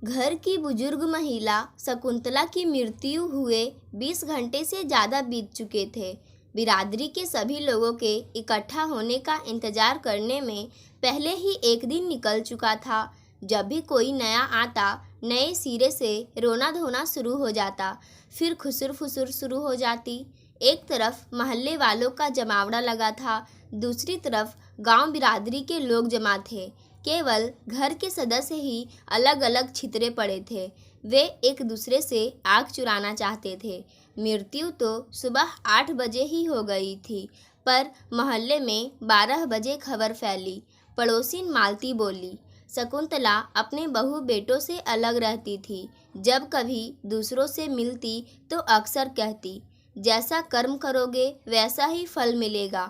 घर की बुजुर्ग महिला शकुंतला की मृत्यु हुए 20 घंटे से ज़्यादा बीत चुके थे। बिरादरी के सभी लोगों के इकट्ठा होने का इंतजार करने में पहले ही एक दिन निकल चुका था। जब भी कोई नया आता, नए सिरे से रोना धोना शुरू हो जाता, फिर खुसुर फुसुर शुरू हो जाती। एक तरफ मोहल्ले वालों का जमावड़ा लगा था, दूसरी तरफ गांव बिरादरी के लोग जमा थे। केवल घर के सदस्य ही अलग अलग छितरे पड़े थे। वे एक दूसरे से आग चुराना चाहते थे। मृत्यु तो सुबह 8 बजे ही हो गई थी, पर मोहल्ले में 12 बजे खबर फैली। पड़ोसिन मालती बोली, शकुंतला अपने बहू बेटों से अलग रहती थी। जब कभी दूसरों से मिलती तो अक्सर कहती, जैसा कर्म करोगे वैसा ही फल मिलेगा।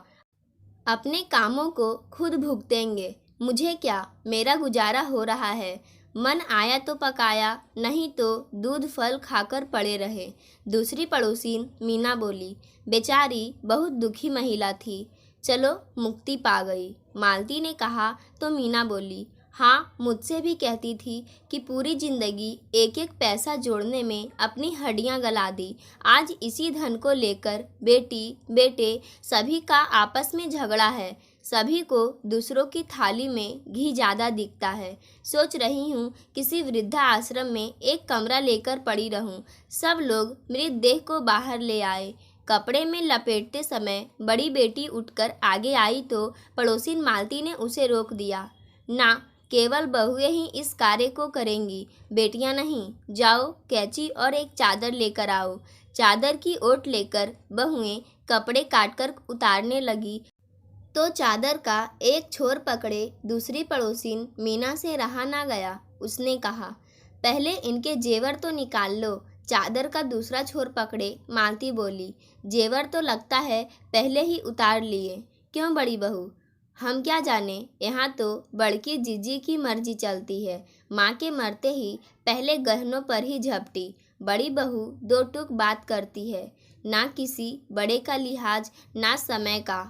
अपने कामों को खुद भुगतेंगे। मुझे क्या, मेरा गुजारा हो रहा है। मन आया तो पकाया, नहीं तो दूध फल खाकर पड़े रहे। दूसरी पड़ोसीन मीना बोली, बेचारी बहुत दुखी महिला थी, चलो मुक्ति पा गई। मालती ने कहा तो मीना बोली, हाँ, मुझसे भी कहती थी कि पूरी जिंदगी एक एक पैसा जोड़ने में अपनी हड्डियां गला दी। आज इसी धन को लेकर बेटी बेटे सभी का आपस में झगड़ा है। सभी को दूसरों की थाली में घी ज़्यादा दिखता है। सोच रही हूँ किसी वृद्धा आश्रम में एक कमरा लेकर पड़ी रहूँ। सब लोग मृतदेह को बाहर ले आए। कपड़े में लपेटते समय बड़ी बेटी उठकर आगे आई तो पड़ोसिन मालती ने उसे रोक दिया। ना, केवल बहुएं ही इस कार्य को करेंगी, बेटियां नहीं। जाओ, कैंची और एक चादर लेकर आओ। चादर की ओट लेकर बहुएं कपड़े काटकर उतारने लगी तो चादर का एक छोर पकड़े दूसरी पड़ोसिन मीना से रहा ना गया। उसने कहा, पहले इनके जेवर तो निकाल लो। चादर का दूसरा छोर पकड़े मालती बोली, जेवर तो लगता है पहले ही उतार लिए। क्यों बड़ी बहू, हम क्या जाने, यहाँ तो बड़की जीजी की मर्जी चलती है। माँ के मरते ही पहले गहनों पर ही झपटी। बड़ी बहू दो टूक बात करती है, ना किसी बड़े का लिहाज ना समय का।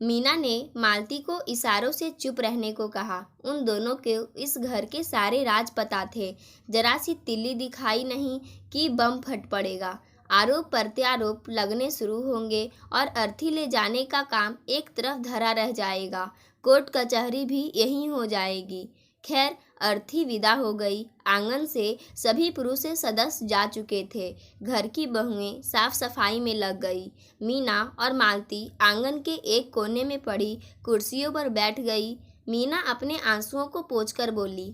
मीना ने मालती को इशारों से चुप रहने को कहा। उन दोनों के इस घर के सारे राज पता थे। जरा सी तिल्ली दिखाई नहीं कि बम फट पड़ेगा। आरोप प्रत्यारोप लगने शुरू होंगे और अर्थी ले जाने का काम एक तरफ धरा रह जाएगा। कोर्ट कचहरी भी यहीं हो जाएगी। खैर, अर्थी विदा हो गई। आंगन से सभी पुरुष सदस्य जा चुके थे। घर की बहुएं साफ सफाई में लग गई। मीना और मालती आंगन के एक कोने में पड़ी कुर्सियों पर बैठ गई। मीना अपने आंसुओं को पोंछकर बोली,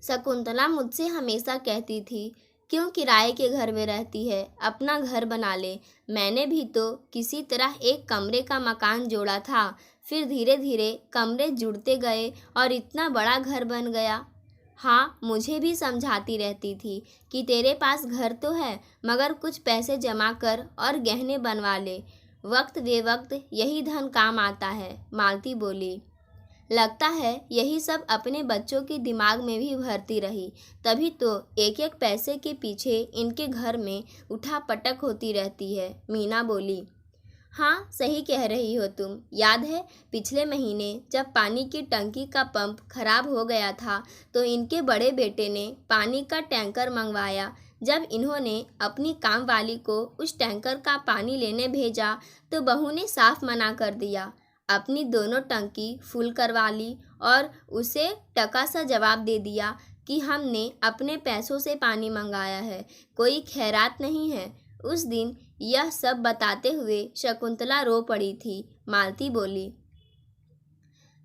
शकुंतला मुझसे हमेशा कहती थी, क्यों किराए के घर में रहती है, अपना घर बना ले। मैंने भी तो किसी तरह एक कमरे का मकान जोड़ा था, फिर धीरे धीरे कमरे जुड़ते गए और इतना बड़ा घर बन गया। हाँ, मुझे भी समझाती रहती थी कि तेरे पास घर तो है, मगर कुछ पैसे जमा कर और गहने बनवा ले। वक्त बेवक्त यही धन काम आता है। मालती बोली, लगता है यही सब अपने बच्चों के दिमाग में भी भरती रही, तभी तो एक एक पैसे के पीछे इनके घर में उठा पटक होती रहती है। मीना बोली, हाँ, सही कह रही हो तुम। याद है पिछले महीने जब पानी की टंकी का पंप खराब हो गया था तो इनके बड़े बेटे ने पानी का टैंकर मंगवाया। जब इन्होंने अपनी काम वाली को उस टैंकर का पानी लेने भेजा तो बहू ने साफ मना कर दिया। अपनी दोनों टंकी फुल करवा ली और उसे टका सा जवाब दे दिया कि हमने अपने पैसों से पानी मंगाया है, कोई खैरात नहीं है। उस दिन यह सब बताते हुए शकुंतला रो पड़ी थी। मालती बोली।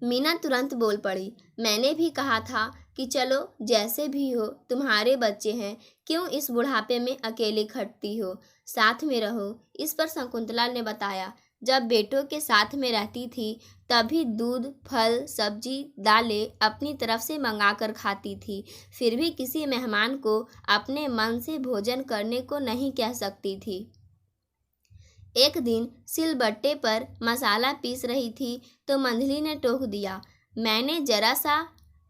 मीना तुरंत बोल पड़ी, मैंने भी कहा था कि चलो जैसे भी हो, तुम्हारे बच्चे हैं, क्यों इस बुढ़ापे में अकेले खटती हो, साथ में रहो। इस पर शकुंतला ने बताया, जब बेटों के साथ में रहती थी तभी दूध फल सब्जी दालें अपनी तरफ से मंगा कर खाती थी, फिर भी किसी मेहमान को अपने मन से भोजन करने को नहीं कह सकती थी। एक दिन सिलबट्टे पर मसाला पीस रही थी तो मंझली ने टोक दिया। मैंने जरा सा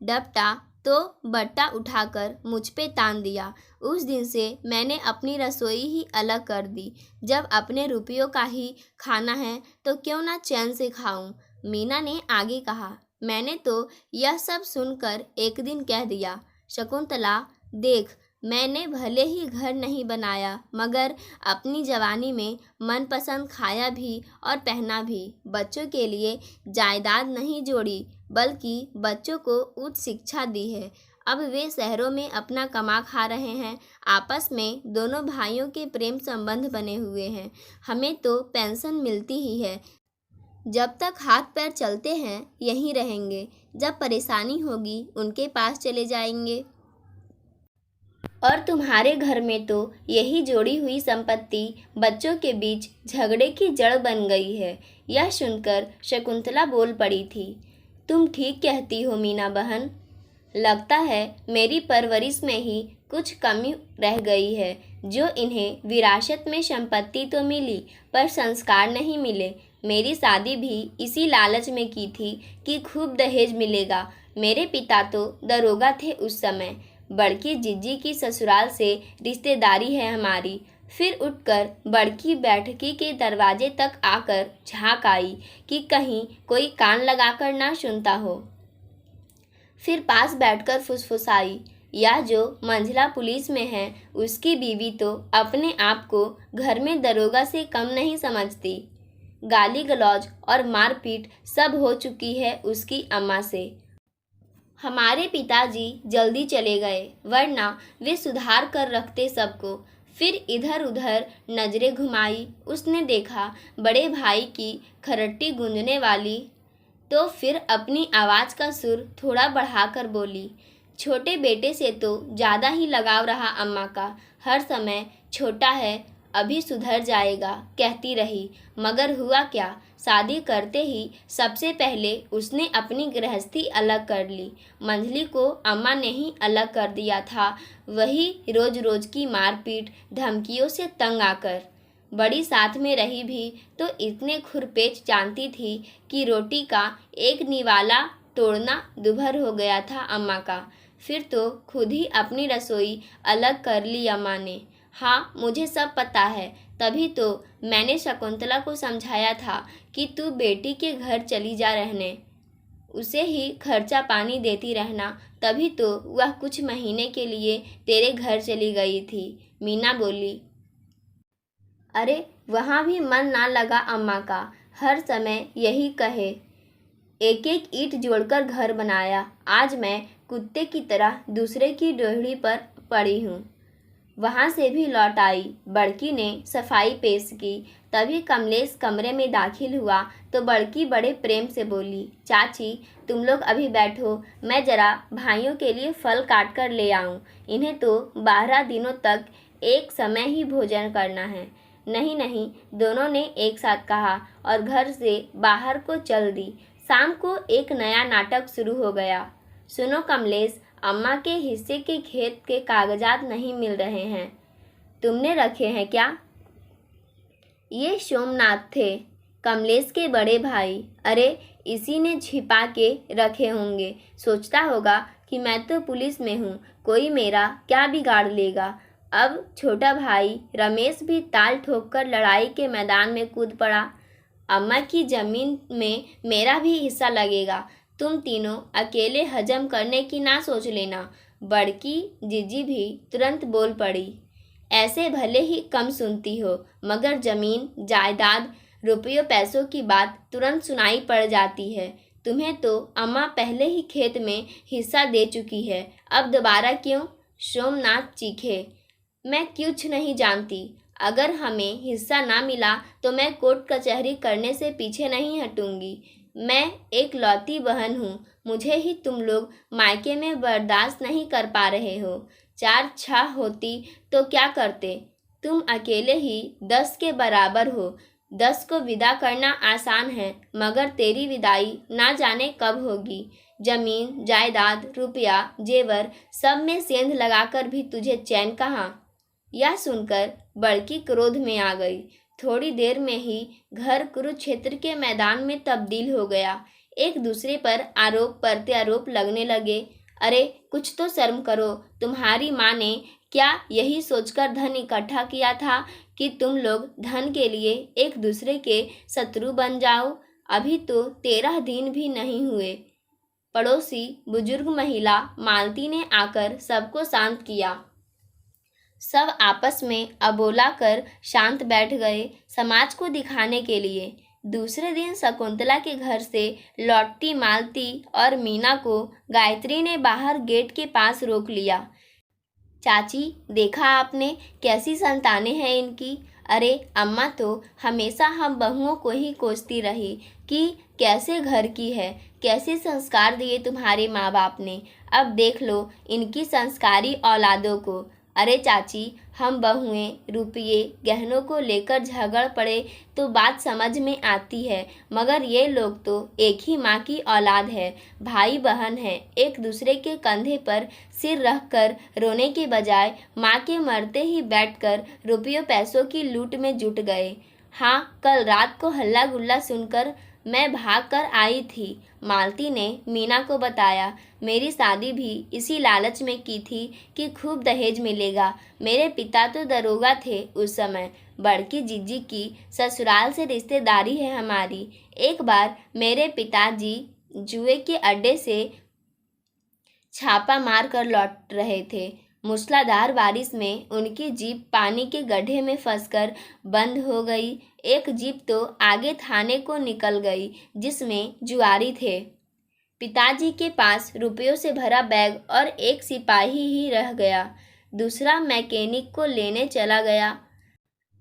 डपटा तो बट्टा उठाकर मुझ पे तान दिया। उस दिन से मैंने अपनी रसोई ही अलग कर दी। जब अपने रुपयों का ही खाना है तो क्यों ना चैन से खाऊं। मीना ने आगे कहा, मैंने तो यह सब सुनकर एक दिन कह दिया, शकुंतला, देख, मैंने भले ही घर नहीं बनाया मगर अपनी जवानी में मनपसंद खाया भी और पहना भी। बच्चों के लिए जायदाद नहीं जोड़ी बल्कि बच्चों को उच्च शिक्षा दी है। अब वे शहरों में अपना कमा खा रहे हैं। आपस में दोनों भाइयों के प्रेम संबंध बने हुए हैं। हमें तो पेंशन मिलती ही है। जब तक हाथ पैर चलते हैं यहीं रहेंगे। जब परेशानी होगी उनके पास चले जाएंगे। और तुम्हारे घर में तो यही जोड़ी हुई संपत्ति बच्चों के बीच झगड़े की जड़ बन गई है। यह सुनकर शकुंतला बोल पड़ी थी। तुम ठीक कहती हो मीना बहन। लगता है मेरी परवरिश में ही कुछ कमी रह गई है, जो इन्हें विरासत में संपत्ति तो मिली पर संस्कार नहीं मिले। मेरी शादी भी इसी लालच में की थी कि खूब दहेज मिलेगा। मेरे पिता तो दरोगा थे उस समय। बड़की जीजी की ससुराल से रिश्तेदारी है हमारी। फिर उठकर बड़की बैठकी के दरवाजे तक आकर झाँक आई कि कहीं कोई कान लगाकर ना सुनता हो। फिर पास बैठकर फुसफुसाई, या जो मंझला पुलिस में है उसकी बीवी तो अपने आप को घर में दरोगा से कम नहीं समझती। गाली गलौज और मारपीट सब हो चुकी है उसकी अम्मा से। हमारे पिताजी जल्दी चले गए, वरना वे सुधार कर रखते सबको। फिर इधर उधर नजरें घुमाई। उसने देखा बड़े भाई की खरट्टी गूंजने वाली, तो फिर अपनी आवाज़ का सुर थोड़ा बढ़ाकर बोली। छोटे बेटे से तो ज़्यादा ही लगाव रहा अम्मा का। हर समय छोटा है, अभी सुधर जाएगा कहती रही, मगर हुआ क्या? शादी करते ही सबसे पहले उसने अपनी गृहस्थी अलग कर ली। मंझली को अम्मा ने ही अलग कर दिया था, वही रोज रोज की मारपीट धमकियों से तंग आकर। बड़ी साथ में रही भी तो इतने खुरपेच जानती थी कि रोटी का एक निवाला तोड़ना दुभर हो गया था अम्मा का। फिर तो खुद ही अपनी रसोई अलग कर ली अम्मा ने। हाँ, मुझे सब पता है। तभी तो मैंने शकुंतला को समझाया था कि तू बेटी के घर चली जा रहने, उसे ही खर्चा पानी देती रहना। तभी तो वह कुछ महीने के लिए तेरे घर चली गई थी। मीना बोली। अरे वहाँ भी मन ना लगा अम्मा का। हर समय यही कहे, एक एक ईंट जोड़कर घर बनाया। आज मैं कुत्ते की तरह दूसरे की डोहरी पर पड़ी हूँ। वहाँ से भी लौट आई। बड़की ने सफाई पेश की। तभी कमलेश कमरे में दाखिल हुआ तो बड़की बड़े प्रेम से बोली, चाची तुम लोग अभी बैठो, मैं जरा भाइयों के लिए फल काट कर ले आऊँ। इन्हें तो 12 दिनों तक एक समय ही भोजन करना है। नहीं नहीं, दोनों ने एक साथ कहा और घर से बाहर को चल दी। शाम को एक नया नाटक शुरू हो गया। सुनो कमलेश, अम्मा के हिस्से के खेत के कागजात नहीं मिल रहे हैं। तुमने रखे हैं क्या? ये सोमनाथ थे, कमलेश के बड़े भाई। अरे इसी ने छिपा के रखे होंगे। सोचता होगा कि मैं तो पुलिस में हूँ, कोई मेरा क्या बिगाड़ लेगा। अब छोटा भाई रमेश भी ताल ठोककर लड़ाई के मैदान में कूद पड़ा। अम्मा की जमीन में मेरा भी हिस्सा लगेगा। तुम तीनों अकेले हजम करने की ना सोच लेना। बड़की जीजी भी तुरंत बोल पड़ी। ऐसे भले ही कम सुनती हो, मगर जमीन जायदाद रुपयों पैसों की बात तुरंत सुनाई पड़ जाती है। तुम्हें तो अम्मा पहले ही खेत में हिस्सा दे चुकी है, अब दोबारा क्यों? सोमनाथ चीखे। मैं कुछ नहीं जानती। अगर हमें हिस्सा ना मिला तो मैं कोर्ट कचहरी करने से पीछे नहीं हटूंगी। मैं एक लौती बहन हूँ, मुझे ही तुम लोग मायके में बर्दाश्त नहीं कर पा रहे हो। 4 होती तो क्या करते? तुम अकेले ही 10 के बराबर हो। 10 को विदा करना आसान है, मगर तेरी विदाई ना जाने कब होगी। जमीन जायदाद रुपया जेवर सब में सेंध लगाकर भी तुझे चैन कहाँ? यह सुनकर बड़की क्रोध में आ गई। थोड़ी देर में ही घर कुरुक्षेत्र के मैदान में तब्दील हो गया। एक दूसरे पर आरोप प्रत्यारोप लगने लगे। अरे कुछ तो शर्म करो। तुम्हारी माँ ने क्या यही सोचकर धन इकट्ठा किया था कि तुम लोग धन के लिए एक दूसरे के शत्रु बन जाओ? अभी तो 13 दिन भी नहीं हुए, पड़ोसी बुजुर्ग महिला मालती ने आकर सबको शांत किया। सब आपस में अबोला कर शांत बैठ गए, समाज को दिखाने के लिए। दूसरे दिन शकुंतला के घर से लौटती मालती और मीना को गायत्री ने बाहर गेट के पास रोक लिया। चाची, देखा आपने, कैसी संतानें हैं इनकी। अरे अम्मा तो हमेशा हम बहुओं को ही कोसती रही कि कैसे घर की है, कैसे संस्कार दिए तुम्हारे माँ बाप ने। अब देख लो इनकी संस्कारी औलादों को। अरे चाची, हम बहुएं रुपये गहनों को लेकर झगड़ पड़े तो बात समझ में आती है, मगर ये लोग तो एक ही माँ की औलाद है, भाई बहन है, एक दूसरे के कंधे पर सिर रखकर रोने के बजाय माँ के मरते ही बैठकर रुपयों पैसों की लूट में जुट गए। हाँ, कल रात को हल्ला गुल्ला सुनकर मैं भाग कर आई थी, मालती ने मीना को बताया। मेरी शादी भी इसी लालच में की थी कि खूब दहेज मिलेगा। मेरे पिता तो दरोगा थे उस समय, बड़की जीजी की ससुराल से रिश्तेदारी है हमारी। एक बार मेरे पिताजी जुए के अड्डे से छापा मार कर लौट रहे थे। मूसलाधार बारिश में उनकी जीप पानी के गड्ढे में फंसकर बंद हो गई। एक जीप तो आगे थाने को निकल गई जिसमें जुआरी थे। पिताजी के पास रुपयों से भरा बैग और एक सिपाही ही रह गया। दूसरा मैकेनिक को लेने चला गया।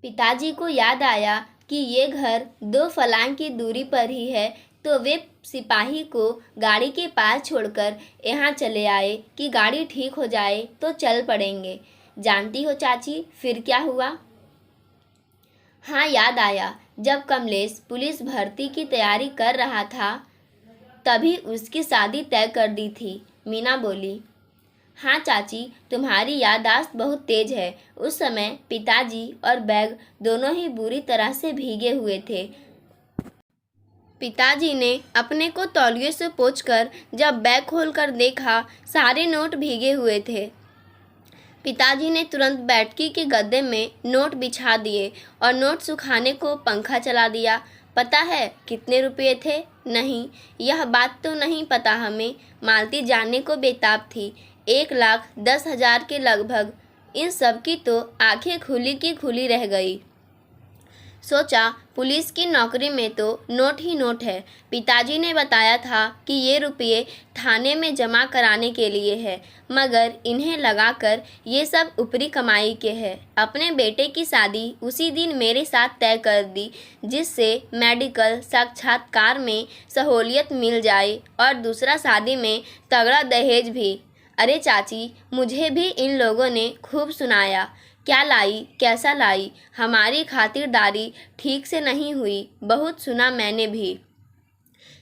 पिताजी को याद आया कि ये घर 2 फलांग की दूरी पर ही है, तो वे सिपाही को गाड़ी के पास छोड़कर यहाँ चले आए कि गाड़ी ठीक हो जाए तो चल पड़ेंगे। जानती हो चाची, फिर क्या हुआ? हाँ, याद आया। जब कमलेश पुलिस भर्ती की तैयारी कर रहा था तभी उसकी शादी तय कर दी थी, मीना बोली। हाँ चाची, तुम्हारी याददाश्त बहुत तेज है। उस समय पिताजी और बैग दोनों ही बुरी तरह से भीगे हुए थे। पिताजी ने अपने को तौलिए से पोंछकर जब बैग खोलकर देखा, सारे नोट भीगे हुए थे। पिताजी ने तुरंत बैठकी के गद्दे में नोट बिछा दिए और नोट सुखाने को पंखा चला दिया। पता है कितने रुपये थे? नहीं, यह बात तो नहीं पता हमें। मालती जानने को बेताब थी। 1,10,000 के लगभग। इन सब की तो आंखें खुली की खुली रह गई। सोचा पुलिस की नौकरी में तो नोट ही नोट है। पिताजी ने बताया था कि ये रुपये थाने में जमा कराने के लिए है, मगर इन्हें लगाकर ये सब ऊपरी कमाई के है। अपने बेटे की शादी उसी दिन मेरे साथ तय कर दी, जिससे मेडिकल साक्षात्कार में सहूलियत मिल जाए और दूसरा शादी में तगड़ा दहेज भी। अरे चाची, मुझे भी इन लोगों ने खूब सुनाया। क्या लाई, कैसा लाई, हमारी खातिरदारी ठीक से नहीं हुई, बहुत सुना मैंने भी।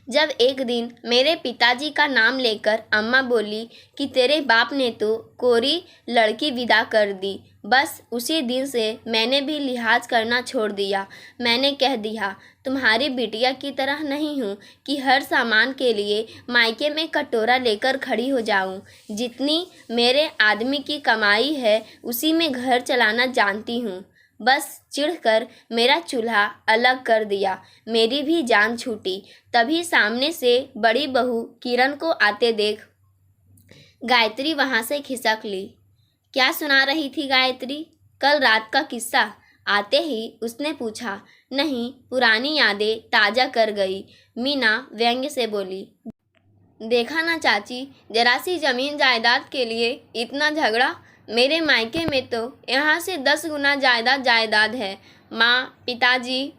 जब एक दिन मेरे पिताजी का नाम लेकर अम्मा बोली कि तेरे बाप ने तो कोरी लड़की विदा कर दी, बस उसी दिन से मैंने भी लिहाज करना छोड़ दिया। मैंने कह दिया, तुम्हारी बिटिया की तरह नहीं हूँ कि हर सामान के लिए मायके में कटोरा लेकर खड़ी हो जाऊँ। जितनी मेरे आदमी की कमाई है उसी में घर चलाना जानती हूँ। बस चिढ़कर मेरा चूल्हा अलग कर दिया, मेरी भी जान छूटी। तभी सामने से बड़ी बहू किरण को आते देख गायत्री वहाँ से खिसक ली। क्या सुना रही थी गायत्री? कल रात का किस्सा? आते ही उसने पूछा। नहीं, पुरानी यादें ताज़ा कर गई, मीना व्यंग्य से बोली। देखा ना चाची, जरा सी ज़मीन जायदाद के लिए इतना झगड़ा। मेरे मायके में तो यहाँ से 10 गुना ज़्यादा जायदाद है। माँ पिताजी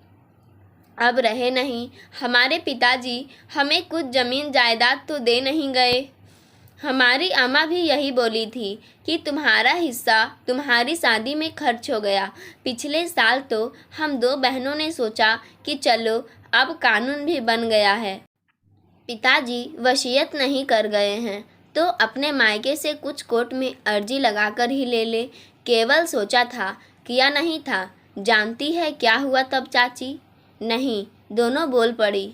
अब रहे नहीं। हमारे पिताजी हमें कुछ ज़मीन जायदाद तो दे नहीं गए। हमारी अम्मा भी यही बोली थी कि तुम्हारा हिस्सा तुम्हारी शादी में खर्च हो गया। पिछले साल तो हम 2 बहनों ने सोचा कि चलो अब कानून भी बन गया है, पिताजी वसीयत नहीं कर गए हैं तो अपने मायके से कुछ कोर्ट में अर्जी लगाकर ही ले ले। केवल सोचा था, किया नहीं था। जानती है क्या हुआ तब चाची? नहीं, दोनों बोल पड़ी।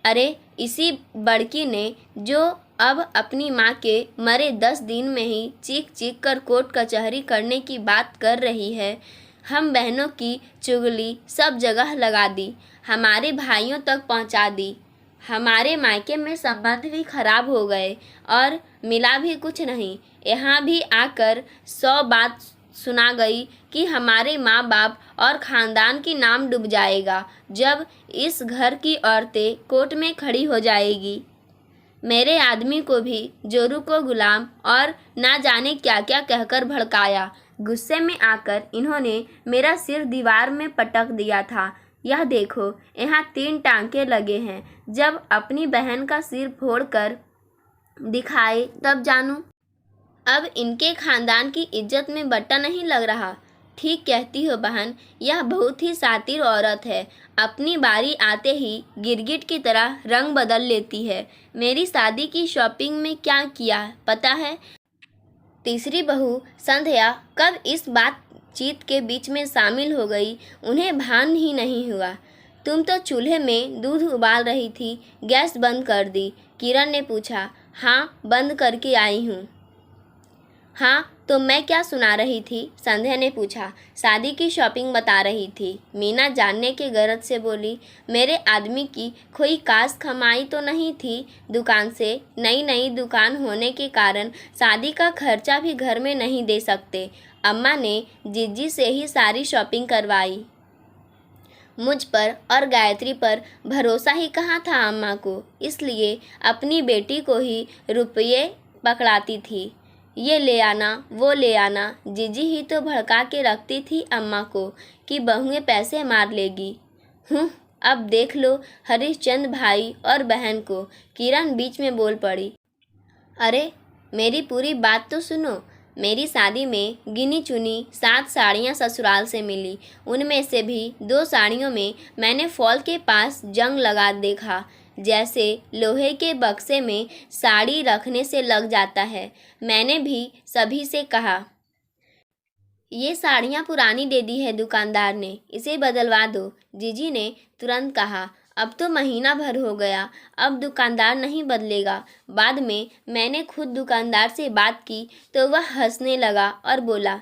अरे इसी बड़की ने, जो अब अपनी माँ के मरे 10 दिन में ही चीख चीख कर कोर्ट कचहरी करने की बात कर रही है, हम बहनों की चुगली सब जगह लगा दी, हमारे भाइयों तक पहुँचा दी। हमारे मायके में संबंध भी खराब हो गए और मिला भी कुछ नहीं। यहाँ भी आकर 100 बात सुना गई कि हमारे माँ बाप और ख़ानदान की नाम डूब जाएगा जब इस घर की औरतें कोर्ट में खड़ी हो जाएगी। मेरे आदमी को भी जोरू को गुलाम और ना जाने क्या क्या कहकर भड़काया। गुस्से में आकर इन्होंने मेरा सिर दीवार में पटक दिया था। यह देखो, यहाँ 3 टांके लगे हैं। जब अपनी बहन का सिर फोड़कर दिखाए तब जानूं। अब इनके खानदान की इज्जत में बट्टा नहीं लग रहा। ठीक कहती हो बहन, यह बहुत ही शातिर औरत है। अपनी बारी आते ही गिरगिट की तरह रंग बदल लेती है। मेरी शादी की शॉपिंग में क्या किया पता है? तीसरी बहू संध्या कब इस बातचीत के बीच में शामिल हो गई, उन्हें भान ही नहीं हुआ। तुम तो चूल्हे में दूध उबाल रही थी, गैस बंद कर दी? किरण ने पूछा। हाँ, बंद करके आई हूँ। हाँ, तो मैं क्या सुना रही थी? संध्या ने पूछा। शादी की शॉपिंग बता रही थी। मीना जानने के गरज से बोली। मेरे आदमी की कोई खास कमाई तो नहीं थी दुकान से। नई दुकान होने के कारण शादी का खर्चा भी घर में नहीं दे सकते। अम्मा ने जीजी से ही सारी शॉपिंग करवाई। मुझ पर और गायत्री पर भरोसा ही कहाँ था अम्मा को, इसलिए अपनी बेटी को ही रुपये पकड़ाती थी। ये ले आना, वो ले आना। जीजी ही तो भड़का के रखती थी अम्मा को कि बहुएं पैसे मार लेगी। अब देख लो हरिश्चंद्र भाई और बहन को। किरण बीच में बोल पड़ी। अरे, मेरी पूरी बात तो सुनो। मेरी शादी में गिनी चुनी 7 साड़ियाँ ससुराल से मिली। उनमें से भी 2 साड़ियों में मैंने फॉल के पास जंग लगा देखा, जैसे लोहे के बक्से में साड़ी रखने से लग जाता है। मैंने भी सभी से कहा, ये साड़ियाँ पुरानी दे दी है दुकानदार ने, इसे बदलवा दो। जीजी ने तुरंत कहा, अब तो महीना भर हो गया, अब दुकानदार नहीं बदलेगा। बाद में मैंने खुद दुकानदार से बात की तो वह हंसने लगा और बोला,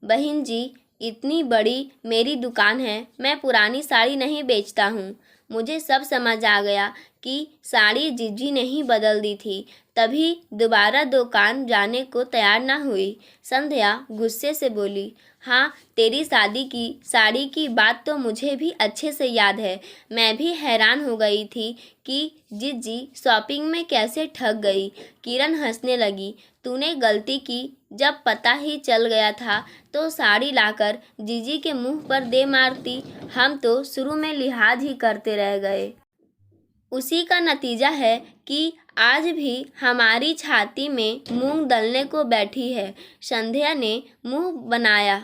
बहन जी, इतनी बड़ी मेरी दुकान है, मैं पुरानी साड़ी नहीं बेचता हूँ। मुझे सब समझ आ गया कि साड़ी जीजी ने ही बदल दी थी, तभी दोबारा दुकान जाने को तैयार ना हुई। संध्या गुस्से से बोली, हाँ, तेरी शादी की साड़ी की बात तो मुझे भी अच्छे से याद है। मैं भी हैरान हो गई थी कि जीजी शॉपिंग में कैसे ठग गई। किरण हंसने लगी। तूने गलती की, जब पता ही चल गया था तो साड़ी लाकर जीजी के मुंह पर दे मारती। हम तो शुरू में लिहाज ही करते रह गए। उसी का नतीजा है कि आज भी हमारी छाती में मूंग दलने को बैठी है। संध्या ने मुंह बनाया।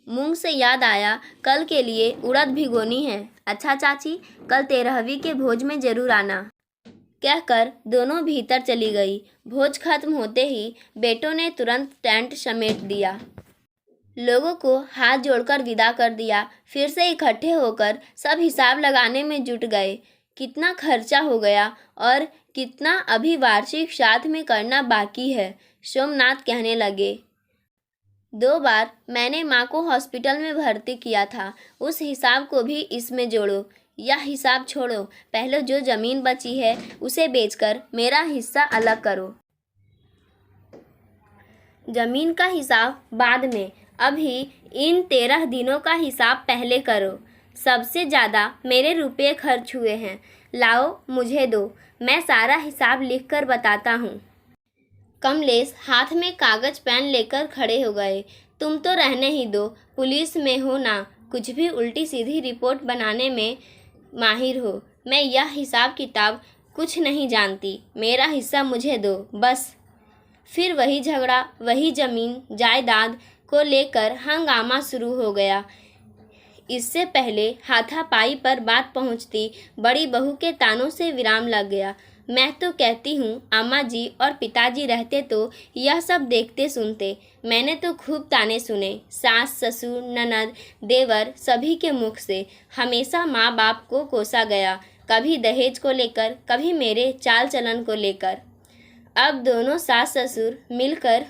मूंग से याद आया, कल के लिए उड़द भिगोनी है। अच्छा चाची, कल 13वीं के भोज में जरूर आना, कहकर दोनों भीतर चली गई। भोज खत्म होते ही बेटों ने तुरंत टेंट समेट दिया। लोगों को हाथ जोड़कर विदा कर दिया। फिर से इकट्ठे होकर सब हिसाब लगाने में जुट गए। कितना खर्चा हो गया और कितना अभी वार्षिक श्राद्ध में करना बाकी है। सोमनाथ कहने लगे, 2 बार मैंने माँ को हॉस्पिटल में भर्ती किया था, उस हिसाब को भी इसमें जोड़ो। यह हिसाब छोड़ो, पहले जो ज़मीन बची है उसे बेचकर मेरा हिस्सा अलग करो। ज़मीन का हिसाब बाद में, अभी इन 13 दिनों का हिसाब पहले करो। सबसे ज़्यादा मेरे रुपये खर्च हुए हैं। लाओ, मुझे दो, मैं सारा हिसाब लिखकर बताता हूँ। कमलेश हाथ में कागज़ पेन लेकर खड़े हो गए। तुम तो रहने ही दो, पुलिस में हो ना, कुछ भी उल्टी सीधी रिपोर्ट बनाने में माहिर हो। मैं यह हिसाब किताब कुछ नहीं जानती, मेरा हिस्सा मुझे दो बस। फिर वही झगड़ा, वही ज़मीन जायदाद को लेकर हंगामा शुरू हो गया। इससे पहले हाथापाई पर बात पहुंचती, बड़ी बहू के तानों से विराम लग गया। मैं तो कहती हूँ अम्मा जी और पिताजी रहते तो यह सब देखते सुनते। मैंने तो खूब ताने सुने, सास ससुर ननद देवर सभी के मुख से। हमेशा माँ बाप को कोसा गया, कभी दहेज को लेकर, कभी मेरे चाल चलन को लेकर। अब दोनों सास ससुर मिलकर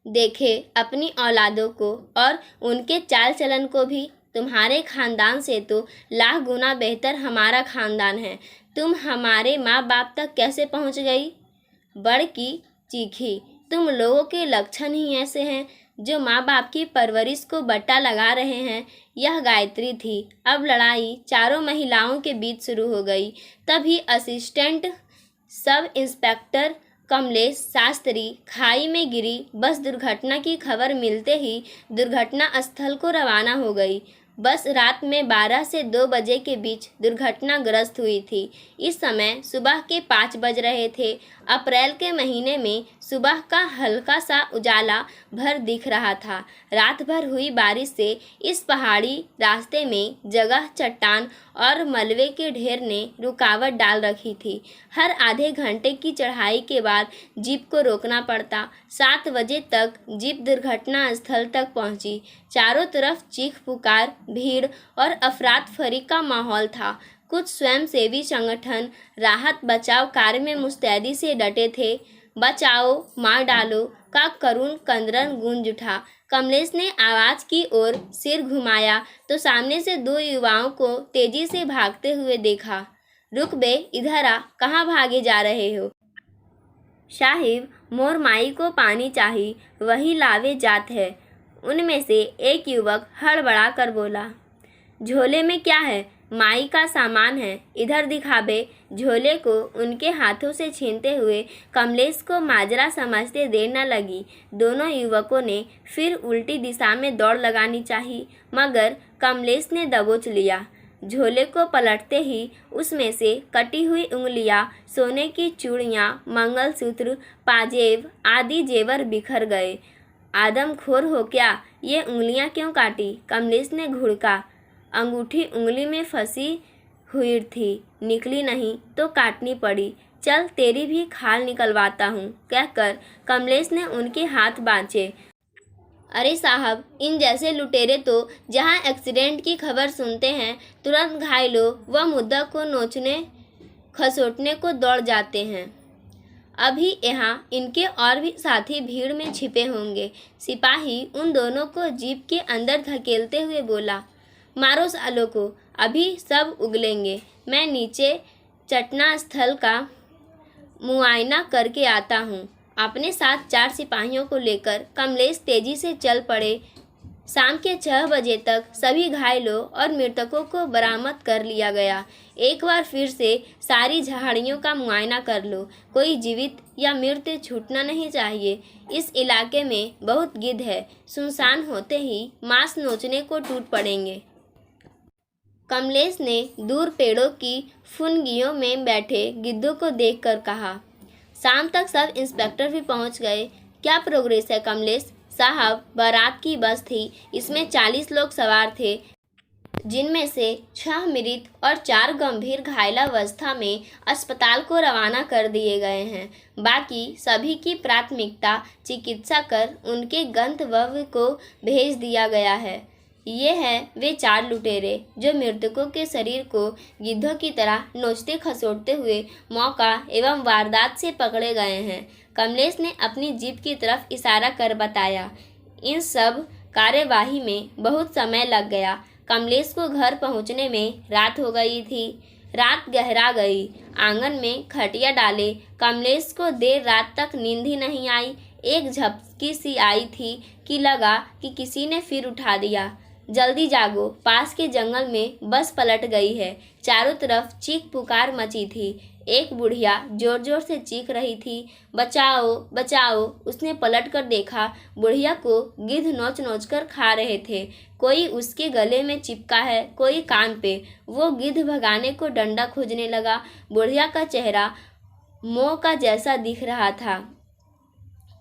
देखे अपनी औलादों को और उनके चाल चलन को भी, तुम्हारे खानदान से तो लाख गुना बेहतर हमारा खानदान है। तुम हमारे माँ बाप तक कैसे पहुँच गई? बड़की चीखी। तुम लोगों के लक्षण ही ऐसे हैं जो माँ बाप की परवरिश को बट्टा लगा रहे हैं। यह गायत्री थी। अब लड़ाई चारों महिलाओं के बीच शुरू हो गई। तभी assistant sub inspector Kamlesh Shastri खाई में गिरी बस दुर्घटना की खबर मिलते ही दुर्घटना स्थल को रवाना हो गई। बस रात में 12 से 2 बजे के बीच दुर्घटनाग्रस्त हुई थी। इस समय सुबह के 5 बज रहे थे। अप्रैल के महीने में सुबह का हल्का सा उजाला भर दिख रहा था। रात भर हुई बारिश से इस पहाड़ी रास्ते में जगह चट्टान और मलबे के ढेर ने रुकावट डाल रखी थी। हर आधे घंटे की चढ़ाई के बाद जीप को रोकना पड़ता। 7 बजे तक जीप दुर्घटना स्थल तक पहुंची। चारों तरफ चीख पुकार, भीड़ और अफरातफरी का माहौल था। कुछ स्वयंसेवी संगठन राहत बचाव कार्य में मुस्तैदी से डटे थे। बचाओ, मार डालो का करुण कंदरन गूंज उठा। कमलेश ने आवाज की ओर सिर घुमाया तो सामने से 2 युवाओं को तेजी से भागते हुए देखा। रुक बे, इधर आ, कहाँ भागे जा रहे हो? साहिब, मोर माई को पानी चाहिए, वही लावे जात है। उनमें से एक युवक हड़बड़ा कर बोला। झोले में क्या है? माई का सामान है, इधर दिखाबे। झोले को उनके हाथों से छीनते हुए कमलेश को माजरा समझते देर न लगी। दोनों युवकों ने फिर उल्टी दिशा में दौड़ लगानी चाहिए, मगर कमलेश ने दबोच लिया। झोले को पलटते ही उसमें से कटी हुई उंगलियां, सोने की चूड़ियां, मंगलसूत्र, पाजेब आदि जेवर बिखर गए। आदमखोर हो क्या, ये उंगलियां क्यों काटी? कमलेश ने घुड़का। अंगूठी उंगली में फंसी हुई थी, निकली नहीं तो काटनी पड़ी। चल तेरी भी खाल निकलवाता हूँ, कहकर कमलेश ने उनके हाथ बांचे। अरे साहब, इन जैसे लुटेरे तो जहाँ एक्सीडेंट की खबर सुनते हैं तुरंत घायलों व मुद्दा को नोचने खसोटने को दौड़ जाते हैं। अभी यहाँ इनके और भी साथी भीड़ में छिपे होंगे। सिपाही उन दोनों को जीप के अंदर धकेलते हुए बोला। मारो सालों को, अभी सब उगलेंगे। मैं नीचे चटना स्थल का मुआयना करके आता हूँ। अपने साथ 4 सिपाहियों को लेकर कमलेश तेजी से चल पड़े। शाम के 6 बजे तक सभी घायलों और मृतकों को बरामद कर लिया गया। एक बार फिर से सारी झाड़ियों का मुआयना कर लो, कोई जीवित या मृत छूटना नहीं चाहिए। इस इलाके में बहुत गिद्ध है, सुनसान होते ही मांस नोचने को टूट पड़ेंगे। कमलेश ने दूर पेड़ों की फुनगियों में बैठे गिद्धों को देखकर कहा। शाम तक सब इंस्पेक्टर भी पहुंच गए। क्या प्रोग्रेस है कमलेश? साहब, बारात की बस थी, इसमें 40 लोग सवार थे, जिनमें से 6 मृत और 4 गंभीर घायलावस्था में अस्पताल को रवाना कर दिए गए हैं। बाकी सभी की प्राथमिकता चिकित्सा कर उनके गंतव्य को भेज दिया गया है। ये हैं वे 4 लुटेरे जो मृतकों के शरीर को गिद्धों की तरह नोचते खसोटते हुए मौका एवं वारदात से पकड़े गए हैं। कमलेश ने अपनी जीप की तरफ इशारा कर बताया। इन सब कार्यवाही में बहुत समय लग गया। कमलेश को घर पहुंचने में रात हो गई थी। रात गहरा गई। आंगन में खटिया डाले कमलेश को देर रात तक नींद ही नहीं आई। एक झपकी सी आई थी कि लगा कि किसी ने फिर उठा दिया। जल्दी जागो, पास के जंगल में बस पलट गई है। चारों तरफ चीख पुकार मची थी। एक बुढ़िया जोर जोर से चीख रही थी, बचाओ बचाओ। उसने पलट कर देखा, बुढ़िया को गिद्ध नोच नोच कर खा रहे थे। कोई उसके गले में चिपका है, कोई कान पे। वो गिद्ध भगाने को डंडा खोजने लगा। बुढ़िया का चेहरा मोह का जैसा दिख रहा था।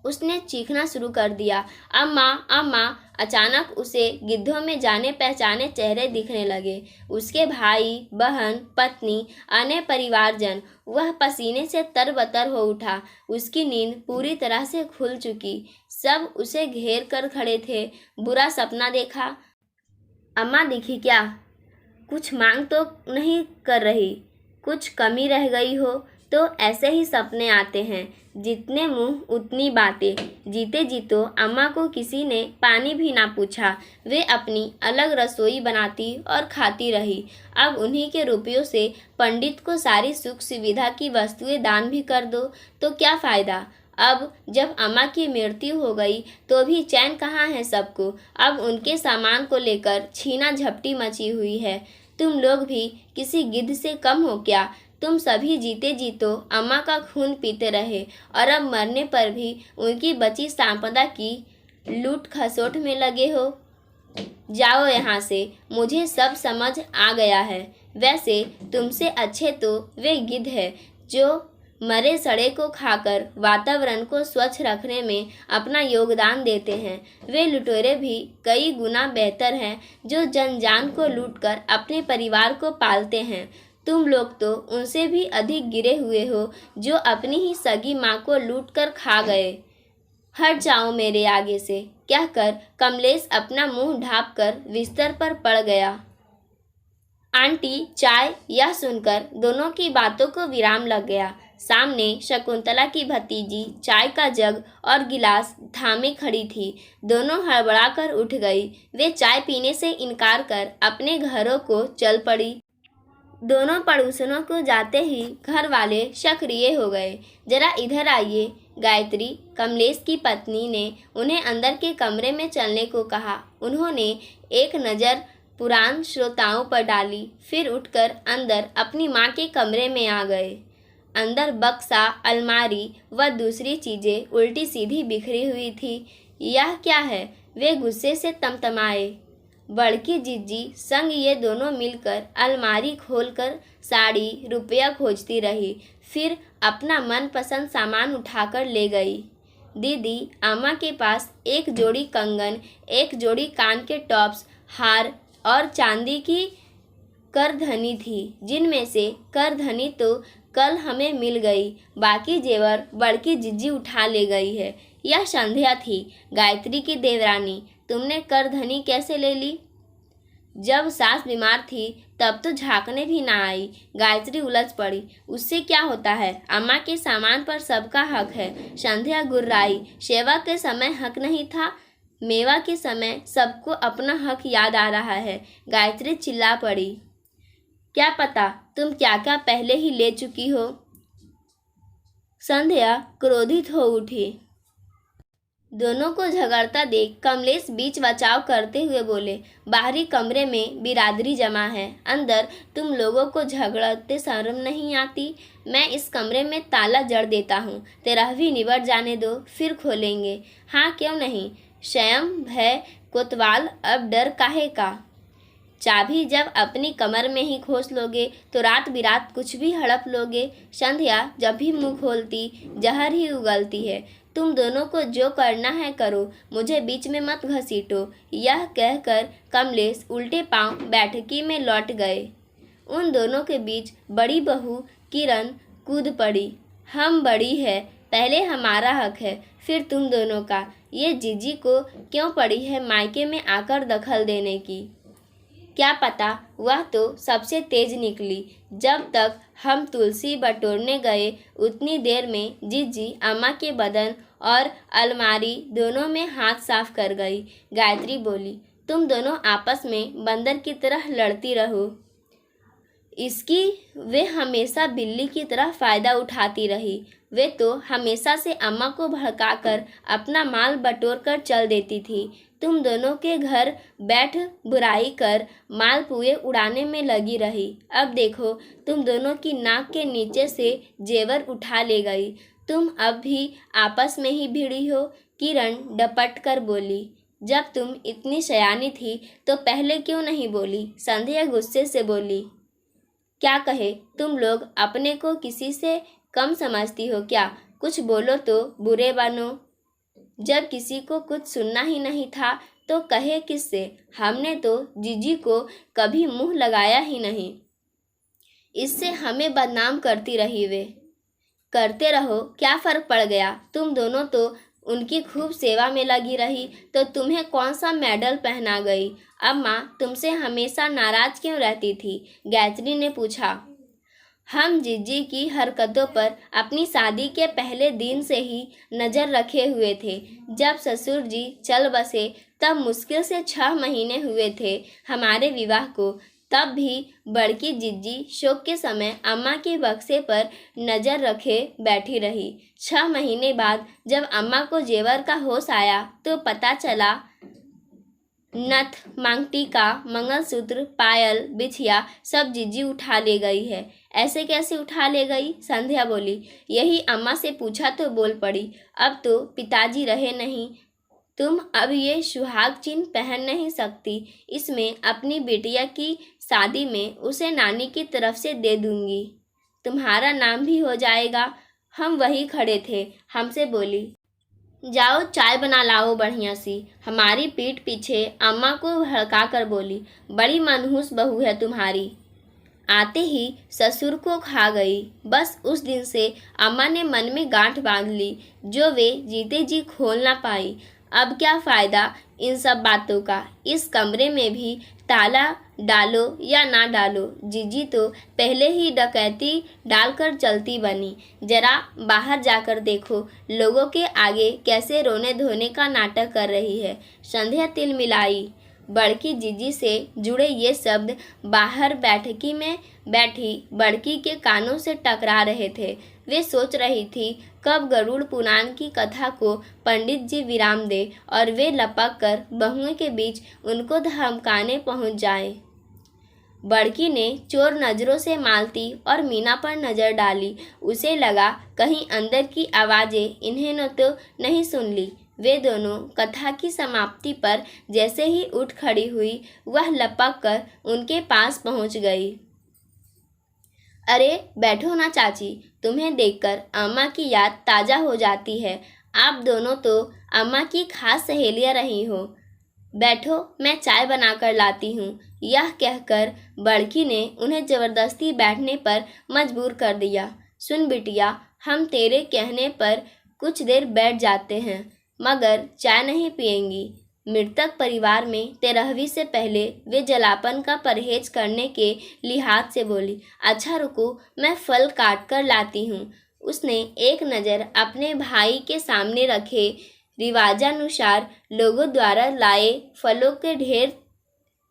उसने चीखना शुरू कर दिया, अम्मा अम्मा। अचानक उसे गिद्धों में जाने पहचाने चेहरे दिखने लगे। उसके भाई, बहन, पत्नी, अन्य परिवारजन। वह पसीने से तरबतर हो उठा। उसकी नींद पूरी तरह से खुल चुकी। सब उसे घेर कर खड़े थे। बुरा सपना देखा? अम्मा दिखी क्या? कुछ मांग तो नहीं कर रही? कुछ कमी रह गई हो तो ऐसे ही सपने आते हैं, जितने मुंह उतनी बातें। जीते जी तो अम्मा को किसी ने पानी भी ना पूछा, वे अपनी अलग रसोई बनाती और खाती रही। अब उन्हीं के रुपयों से पंडित को सारी सुख सुविधा की वस्तुएं दान भी कर दो तो क्या फ़ायदा। अब जब अम्मा की मृत्यु हो गई तो भी चैन कहाँ है सबको। अब उनके सामान को लेकर छीना झपटी मची हुई है। तुम लोग भी किसी गिद्ध से कम हो क्या। तुम सभी जीते जी तो अम्मा का खून पीते रहे और अब मरने पर भी उनकी बची संपदा की लूट खसोट में लगे हो। जाओ यहाँ से, मुझे सब समझ आ गया है। वैसे तुमसे अच्छे तो वे गिद्ध है जो मरे सड़े को खाकर वातावरण को स्वच्छ रखने में अपना योगदान देते हैं। वे लुटेरे भी कई गुना बेहतर हैं जो जान को लूटकर अपने परिवार को पालते हैं। तुम लोग तो उनसे भी अधिक गिरे हुए हो जो अपनी ही सगी माँ को लूटकर खा गए। हट जाओ मेरे आगे से, कहकर कमलेश अपना मुंह ढाँप कर बिस्तर पर पड़ गया। आंटी चाय, यह सुनकर दोनों की बातों को विराम लग गया। सामने शकुंतला की भतीजी चाय का जग और गिलास थामे खड़ी थी। दोनों हड़बड़ाकर उठ गई। वे चाय पीने से इनकार कर अपने घरों को चल पड़ी। दोनों पड़ोसनों को जाते ही घर वाले सक्रिय हो गए। जरा इधर आइए। गायत्री, कमलेश की पत्नी, ने उन्हें अंदर के कमरे में चलने को कहा। उन्होंने एक नज़र पुरान श्रोताओं पर डाली, फिर उठकर अंदर अपनी माँ के कमरे में आ गए। अंदर बक्सा, अलमारी व दूसरी चीज़ें उल्टी सीधी बिखरी हुई थी। यह क्या है? वे गुस्से से तमतमाए। बड़की जीजी संग ये दोनों मिलकर अलमारी खोलकर साड़ी रुपया खोजती रही, फिर अपना मनपसंद सामान उठाकर ले गई। दीदी अम्मा के पास एक जोड़ी कंगन, एक जोड़ी कान के टॉप्स, हार और चांदी की करधनी थी, जिनमें से करधनी तो कल हमें मिल गई, बाकी जेवर बड़की जिज्जी उठा ले गई है। यह संध्या थी, गायत्री की देवरानी। तुमने करधनी कैसे ले ली? जब सास बीमार थी तब तो झांकने भी ना आई। गायत्री उलझ पड़ी। उससे क्या होता है, अम्मा के सामान पर सबका हक है। संध्या गुर्राई। सेवा के समय हक नहीं था, मेवा के समय सबको अपना हक याद आ रहा है। गायत्री चिल्ला पड़ी। क्या पता तुम क्या क्या पहले ही ले चुकी हो। संध्या क्रोधित हो उठी। दोनों को झगड़ता देख कमलेश बीच बचाव करते हुए बोले, बाहरी कमरे में बिरादरी जमा है, अंदर तुम लोगों को झगड़ते शर्म नहीं आती। मैं इस कमरे में ताला जड़ देता हूँ, 13वीं निबट जाने दो, फिर खोलेंगे। हाँ क्यों नहीं, स्वयं भय कोतवाल, अब डर काहे का। चाबी जब अपनी कमर में ही खोस लोगे तो रात बिरात कुछ भी हड़प लोगे। संध्या जब भी मुँह खोलती जहर ही उगलती है। तुम दोनों को जो करना है करो, मुझे बीच में मत घसीटो। यह कहकर कमलेश उल्टे पांव बैठकी में लौट गए। उन दोनों के बीच बड़ी बहू किरण कूद पड़ी। हम बड़ी है, पहले हमारा हक है, फिर तुम दोनों का। ये जीजी को क्यों पड़ी है मायके में आकर दखल देने की। क्या पता, वह तो सबसे तेज निकली। जब तक हम तुलसी बटोरने गए उतनी देर में जीजी अम्मा के बदन और अलमारी दोनों में हाथ साफ कर गई। गायत्री बोली, तुम दोनों आपस में बंदर की तरह लड़ती रहो। इसकी वे हमेशा बिल्ली की तरह फ़ायदा उठाती रही। वे तो हमेशा से अम्मा को भड़काकर अपना माल बटोर कर चल देती थी। तुम दोनों के घर बैठ बुराई कर मालपुए उड़ाने में लगी रही। अब देखो, तुम दोनों की नाक के नीचे से जेवर उठा ले गई। तुम अब भी आपस में ही भिड़ी हो। किरण डपट कर बोली, जब तुम इतनी सयानी थी तो पहले क्यों नहीं बोली। संध्या गुस्से से बोली, क्या कहे, तुम लोग अपने को किसी से कम समझती हो क्या। कुछ बोलो तो बुरे बनो। जब किसी को कुछ सुनना ही नहीं था तो कहे किससे। हमने तो जीजी को कभी मुंह लगाया ही नहीं, इससे हमें बदनाम करती रही। वे करते रहो, क्या फ़र्क पड़ गया। तुम दोनों तो उनकी खूब सेवा में लगी रही, तो तुम्हें कौन सा मेडल पहना गई। अम्मा तुमसे हमेशा नाराज़ क्यों रहती थी। गायत्री ने पूछा। हम जीजी की हरकतों पर अपनी शादी के पहले दिन से ही नज़र रखे हुए थे। जब ससुर जी चल बसे तब मुश्किल से 6 महीने हुए थे हमारे विवाह को। तब भी बड़की जीजी शोक के समय अम्मा के बक्से पर नज़र रखे बैठी रही। 6 महीने बाद जब अम्मा को जेवर का होश आया तो पता चला नथ, मांगटीका, मंगलसूत्र, पायल, बिछिया सब जीजी उठा ले गई है। ऐसे कैसे उठा ले गई? संध्या बोली। यही अम्मा से पूछा तो बोल पड़ी, अब तो पिताजी रहे नहीं, तुम अब ये सुहाग चिन्ह पहन नहीं सकती, इसमें अपनी बिटिया की शादी में उसे नानी की तरफ से दे दूंगी, तुम्हारा नाम भी हो जाएगा। हम वही खड़े थे, हमसे बोली, जाओ चाय बना लाओ बढ़िया सी। हमारी पीठ पीछे अम्मा को भड़का कर बोली, बड़ी मनहूस बहू है तुम्हारी। आते ही ससुर को खा गई। बस उस दिन से अम्मा ने मन में गांठ बांध ली, जो वे जीते जी खोल ना पाई। अब क्या फ़ायदा इन सब बातों का। इस कमरे में भी ताला डालो या ना डालो, जीजी तो पहले ही डकैती डालकर चलती बनी। जरा बाहर जाकर देखो, लोगों के आगे कैसे रोने धोने का नाटक कर रही है। संध्या तिल मिलाई। बड़की जीजी से जुड़े ये शब्द बाहर बैठकी में बैठी बड़की के कानों से टकरा रहे थे। वे सोच रही थी कब गरुड़ पुराण की कथा को पंडित जी विराम दे और वे लपक कर बहुओं के बीच उनको धमकाने पहुंच जाए। बड़की ने चोर नज़रों से मालती और मीना पर नज़र डाली। उसे लगा कहीं अंदर की आवाज़ें इन्हें न तो नहीं सुन ली। वे दोनों कथा की समाप्ति पर जैसे ही उठ खड़ी हुई, वह लपक कर उनके पास पहुंच गई। अरे बैठो ना चाची, तुम्हें देखकर अम्मा की याद ताज़ा हो जाती है। आप दोनों तो अम्मा की खास सहेलियां रही हो। बैठो, मैं चाय बनाकर लाती हूँ। यह कहकर बड़की ने उन्हें ज़बरदस्ती बैठने पर मजबूर कर दिया। सुन बिटिया, हम तेरे कहने पर कुछ देर बैठ जाते हैं, मगर चाय नहीं पिएंगी। मृतक परिवार में 13वीं से पहले वे जलापन का परहेज करने के लिहाज से बोली। अच्छा रुको, मैं फल काट कर लाती हूँ। उसने एक नज़र अपने भाई के सामने रखे रिवाजानुसार लोगों द्वारा लाए फलों के ढेर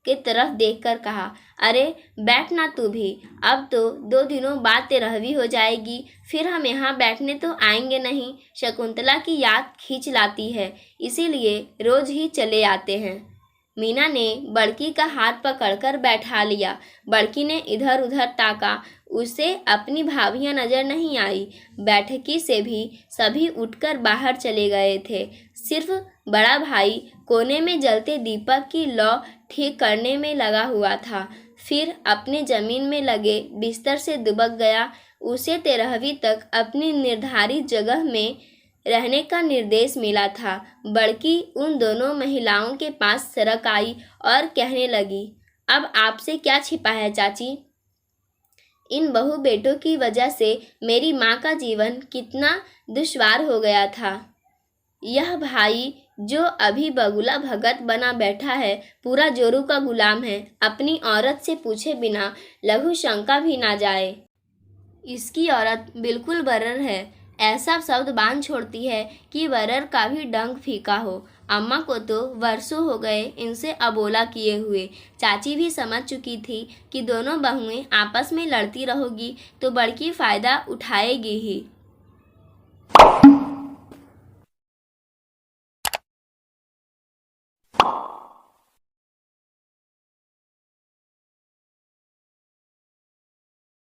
की तरफ देखकर कहा, अरे बैठ ना तू भी, अब तो 2 दिनों बाद 13वीं हो जाएगी, फिर हम यहाँ बैठने तो आएंगे नहीं। शकुंतला की याद खींच लाती है, इसीलिए रोज ही चले आते हैं। मीना ने बड़की का हाथ पकड़कर बैठा लिया। बड़की ने इधर उधर ताका, उसे अपनी भाभियां नजर नहीं आई। बैठकी से भी सभी उठकर बाहर चले गए थे। सिर्फ बड़ा भाई कोने में जलते दीपक की लौ ठीक करने में लगा हुआ था। फिर अपने जमीन में लगे बिस्तर से दुबक गया। उसे 13वीं तक अपनी निर्धारित जगह में रहने का निर्देश मिला था। बड़की उन दोनों महिलाओं के पास सरक आई और कहने लगी, अब आपसे क्या छिपा है चाची? इन बहू बेटों की वजह से मेरी माँ का जीवन कितना दुश्वार हो गया था। यह भाई जो अभी बगुला भगत बना बैठा है, पूरा जोरू का गुलाम है। अपनी औरत से पूछे बिना लघु शंका भी ना जाए। इसकी औरत बिल्कुल बर्र है, ऐसा शब्द बांध छोड़ती है कि बर्र का भी डंक फीका हो। अम्मा को तो वर्षों हो गए इनसे अबोला किए हुए। चाची भी समझ चुकी थी कि दोनों बहुएं आपस में लड़ती रहोगी तो बड़की फ़ायदा उठाएगी ही।